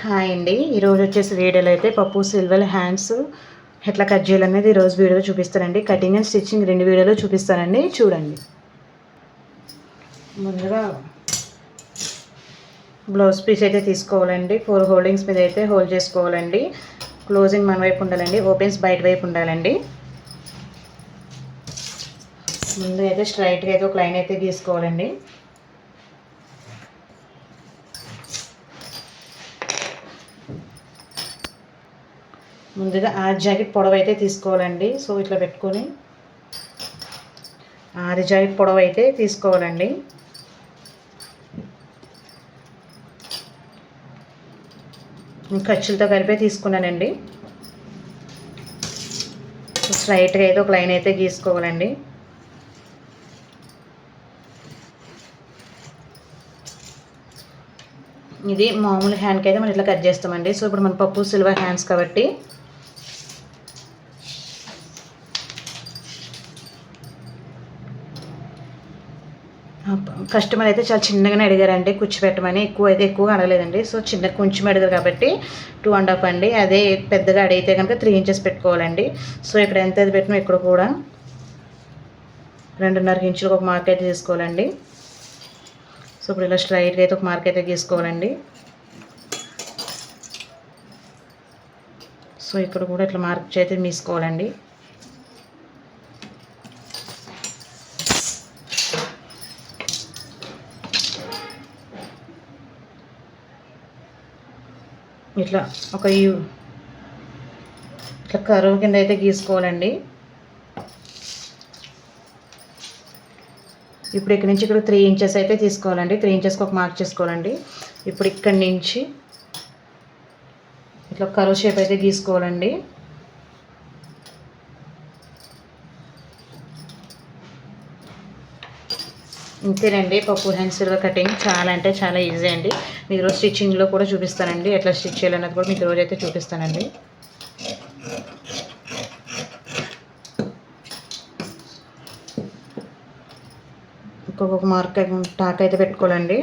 Hi అండి. ఈరోజు వచ్చేసి వీడియోలో అయితే పప్పు సిల్వర్ హ్యాండ్స్ ఎట్లా కట్ చేయాలనేది ఈరోజు వీడియోలో చూపిస్తానండి. కటింగ్ అండ్ స్టిచ్చింగ్ 2 వీడియోలో చూపిస్తానండి, చూడండి. ముందుగా బ్లౌజ్ పీస్ అయితే తీసుకోవాలండి. 4 హోల్డింగ్స్ మీద అయితే హోల్డ్ చేసుకోవాలండి. క్లోజింగ్ మన వైపు ఉండాలండి, ఓపెన్స్ బయట వైపు ఉండాలండి. ముందు అయితే స్ట్రైట్గా అయితే ఒక లైన్ అయితే గీసుకోవాలండి. ముందుగా ఆది జాకెట్ పొడవు అయితే తీసుకోవాలండి. సో ఇట్లా పెట్టుకొని ఆది జాకెట్ పొడవు అయితే తీసుకోవాలండి. ఖర్చులతో కలిపే తీసుకున్నానండి. స్ట్రైట్గా అయితే ఒక లైన్ అయితే గీసుకోవాలండి. ఇది మామూలు హ్యాండ్కి అయితే మనం ఇట్లా కట్ చేస్తామండి. సో ఇప్పుడు మన పప్పు సిల్వర్ హ్యాండ్స్ కాబట్టి కస్టమర్ అయితే చాలా చిన్నగానే అడిగారండి కూర్చోపెట్టమని. ఎక్కువగా అడగలేదండి. సో కొంచెం అడిగారు కాబట్టి 2.5 అండి. అదే పెద్దగా అడిగితే కనుక 3 ఇంచెస్ పెట్టుకోవాలండి. సో ఇక్కడ ఎంత అయితే పెట్టినా ఇక్కడ కూడా 2.5 ఇంచులకు ఒక మార్క్ అయితే తీసుకోవాలండి. సో ఇప్పుడు ఇలా స్ట్రైట్గా అయితే ఒక మార్క్ అయితే గీసుకోవాలండి. సో ఇక్కడ కూడా ఇట్లా మార్క్ అయితే తీసుకోవాలండి. ఇట్లా ఇట్లా కరువు కింద అయితే గీసుకోవాలండి. ఇప్పుడు ఇక్కడ నుంచి ఇక్కడ 3 ఇంచెస్ అయితే తీసుకోవాలండి. 3 ఇంచెస్కి ఒక మార్క్ చేసుకోవాలండి. ఇప్పుడు ఇక్కడి నుంచి ఇట్లా కరువు షేప్ అయితే గీసుకోవాలండి. ఇంతేనండి పప్పు హ్యాండ్ సిల్వర్ కటింగ్. చాలా అంటే చాలా ఈజీ అండి. మీకు రోజు స్టిచ్చింగ్లో కూడా చూపిస్తానండి, ఎట్లా స్టిచ్ చేయాలన్నది కూడా మీకు రోజు అయితే చూపిస్తానండి. ఇంకొక మార్క్ టాక్ అయితే పెట్టుకోవాలండి.